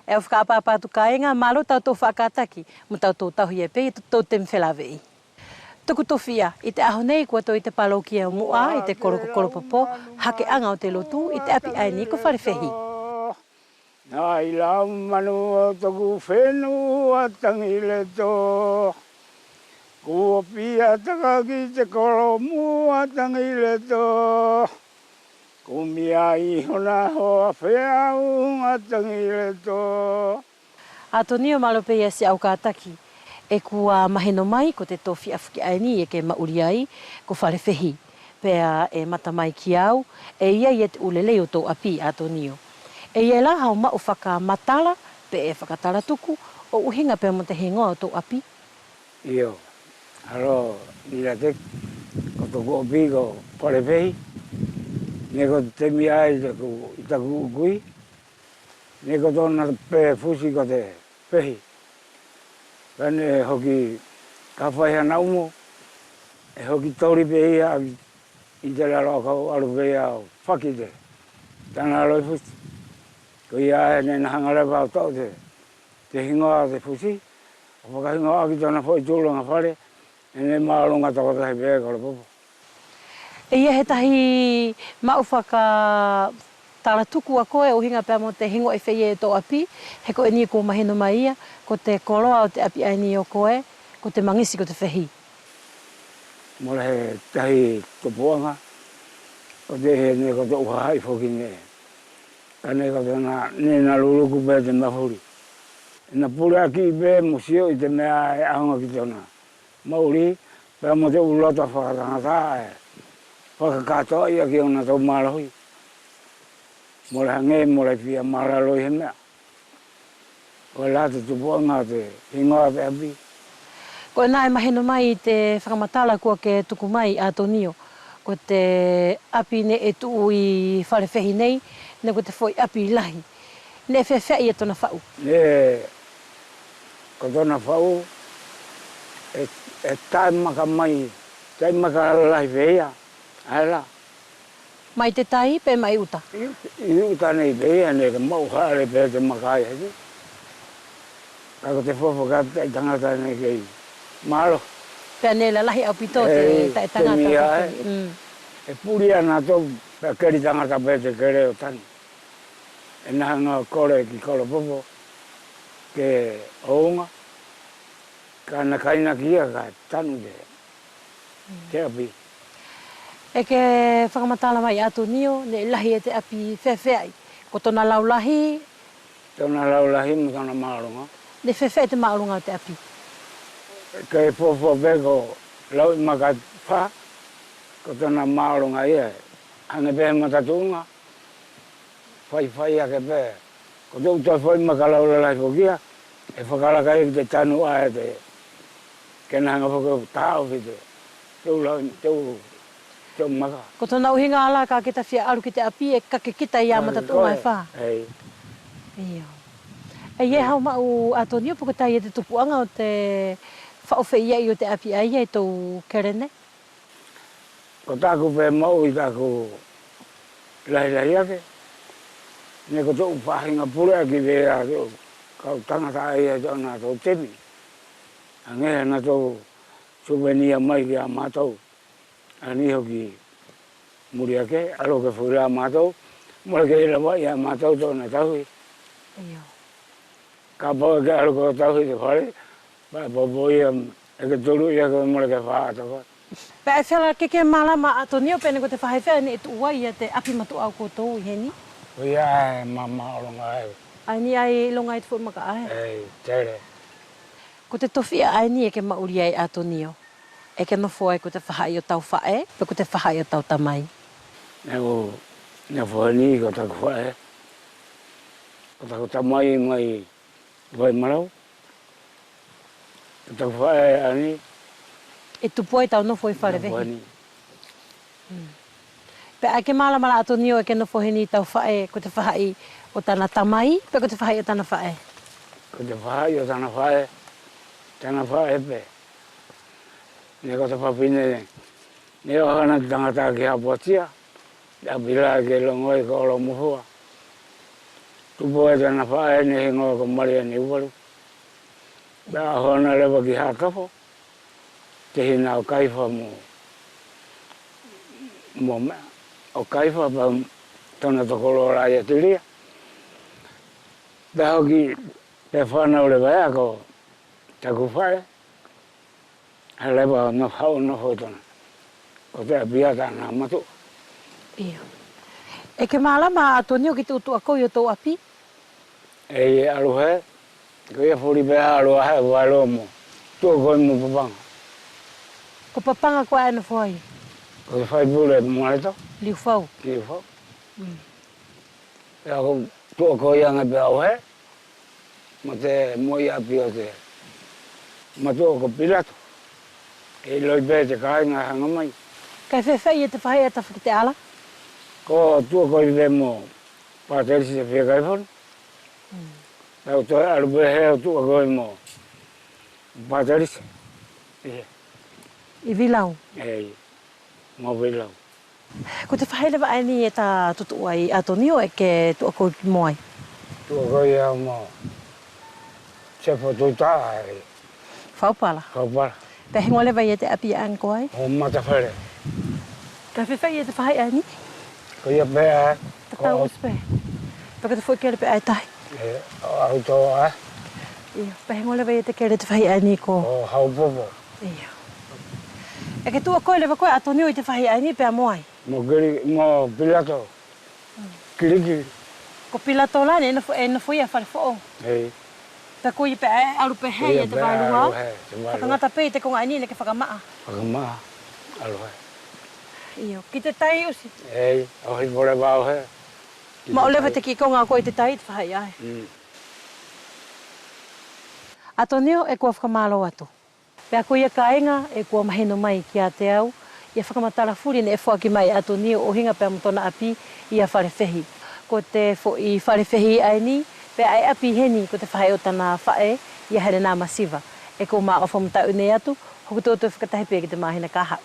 E o whakaapapatu ka e ngā malo tau tō whakataki, mo tau tō tahu e pe, tō te mwhelawei. Tuku towhia, i te aho nei kua tō i te palokia o mua, i te koropopo, hake anga o te lotu, i te api aini ko wharewhehi. Nā i lau manu o toku whenu a tangile tō. Kua pia taka ki te koro mua tangile tō. Kumia i hona hoa whea unga tangile tō. Atonio malope ia si au kātaki. E kua maheno mai ko te tōwhi awhiki aini e ke mauri ai ko wharewhehi. Pea e mata mai ki au, e ia i te ulele o tō api Atonio. E ia la hau ma o whakamatala, pe e whakatala tuku, o uhinga pe mo te hengoa o tō api. Io, haro, nira te, ko tōku opi ko wharewhehi. Neko te mia i taku ukui. Neko tōna pe fusi ko te pehi. Pene hoki ka whaiha naumo. E hoki tori pe ia i te raro kau aru pe ia o whakite. Tana roi fusi. Ko ia e nena hangarewa o tau te hingoa te fusi. O whakahingoa ki tōna whoi tūlunga whare. E ne maarunga toko tahi pe kore popo. E ia he tahi mauwhaka tala tuku a koe o hinga pēr mo te hingo e wheye e tō api, he ko e ni ko maheno mai ia, ko te koroa o te api aini o koe, ko te mangisi ko te whehi. Mora he tahi topuanga, o te he ne ko te uhahai whoki ne. Ka ne ko te nena luluku pē te mawhuri. E na pure aki pē musio i te mea e ahunga ki tōna mauri, pēr mo te ulota whakatangata e. Whakakatoa ia ki ona tau marahui. Mora hange, mora pia maraloi he mea. Koe la te tupuanga te hingoa te api. Ko e nāe maheno mai i te whakamatala kua ke tuku mai Atonio. Ko te api ne e tuu i wharewhehi nei, ne ko te whoi api i lahi. Ne e whewhei e tona whau. Ne, ko tona whau, e taimaka mai, taimaka lahi whea. Aela. Mai te tai, pe mai uta? I uta nei pēia, ne ka mau hare pē te makai heki. Kako te whawhakata i tangata nei kei maro. Pea ne la lahi au pito te tangata. Te mia e puri ana tō pēr keri tangata pē te kere o tani. E nahanga kore ki kolo popo, ke ounga, ka nakaina kia ka tanu te api. E ke whakamatala mai Atonio, ne lahi e te api whewhei. Ko tona laulahi. Tona laulahi mo tona maarunga. Ne whewhei te maarunga o te api. Ka e pōpō pēko lau i maka wha, ko tona maarunga ia. Hange pēhe matatunga, whai ake pēhe. Ko te uta whai maka laulalahi whokia, e whakaraka i te tanu ae te, kena hanga whakau tāo ki te, teu maka. Ko tona uhinga ala ka ke tawhia aru ki te api e kake kita i a matatunga e wha. Hei. Ia. E ie hau mau Atonio, poko tai e te tupuanga o te whaofe ia i o te api ai e tau kerene? Ko tāku pē mau i tāku lahi ake. Ne ko tōu whahinga pure aki vea tōu kau tangata ai e tōu nā tōu temi. Angehe nā tōu souvenir mai ki a mātou. Ani hoki muri ake, alo ke whura a mātou. Mora ke ira wai a mātou tōna tauhi. Ia. Ka pau ke alo ko tauhi te whare. Pai popo ia, e ke turu ia ke mora ke wha ataka. Pea e whiala ke malama Atonio, pene ko te whahewhea ne e tuua ia te api matu au koutou i heni. O ia e mama oronga e. Ai ni ai longa i te whu maka ae. Ei, tere. Ko te towhia ai ni e ke mauri ai Atonio. E ke nofo ai ko te whahai o tau whae, pe ko te whahai o tau tamai. Ne whani ko taku whae. Ko taku tamai mai vai marau. Ko taku whae ani. E tupu ai tau nofo i wharewehi. Pe ai ke malamala Atonio e ke nofo heni tau whae ko te whahai o tana tamai, pe ko te whahai o tana whae. Ko te whahai o tana whae pe. Ne ko te whapine, ne o hana tangata ki hapotia, a pila ke longo e ko olo muhua. tupo e tana whae ne he ngoa ko maria ni uwaru. Pea hona lewa ki hākafo, te hina o kaiwha mo mea. O kaiwha pa tona tokolo rāia te ria. Pea hoki pe whanau lewa ea ko taku whae. He lewa no hau no hotona. Ko te apiata nā matu. Ia. E ke mālama Atonio ki tūtu a koi o tō api? E aluhe, ko ia whuri pēha aluhe wairo mo. Tō koi mo papanga. Ko papanga ko aena whai? Ko te whai pūre moareto. Liu whau? Ki whau. Pea ko tō koi anga pēha uhe. Ma te moi api o te. Ma tō ko Pilato. E loi pē te kāinga hanga mai. Kai whewhai e te whai e tawhaki te ala? Ko tō koi pē mo pāterisi te whiakai whanu. Pea tō alu pē heo tō koi mo pāterisi. I vilau? Ei, mo vilau. Ko te whai lewa aini e tā tutu ai Atonio e ke tū a koi ki moai? Tō koi au mo sepo tō tā e Whaupala? whaupara. Pea hingo lewa i e te api a anko ai? O matawhere. Kai whewhai e te whai aini? Ko ia pēha e. Ta tau uspe? Pea ka te whoi kere pe ai tai? O au tō a. Ia. Pea hingo lewa i e te kere te whai aini ko? O hau popo. Ia. E ke tū a koi lewa koe Atonio i te whai aini pea moai? Mo Pilato. Kirikiri. Ko Pilato lani e na whoi a whare whoo? Ei. Pea koe i pe aru pe hei e te wālua? Te Whakangata pei te konga aini ne ke whakamaa? Whakamaa. Aloha. Iyo. Ki te tai usi? Ei. Ohi pore wau he. Ma o lewa te ki konga koe i te tai te whai ai? Atonio e kua whakamalo atu. Pea koe ia kāinga e kua maheno mai ki a te au. Ia whakamatara furi ne e whaki mai Atonio o hinga pea motona api i a wharewhehi. Ko te i wharewhehi ai ni, pea ai api heni ko te whae o tana whae i a here nā masiva. E ko maa o whamutau nei atu, hoku tōtou whakatahi pia ki te mahina ka hau.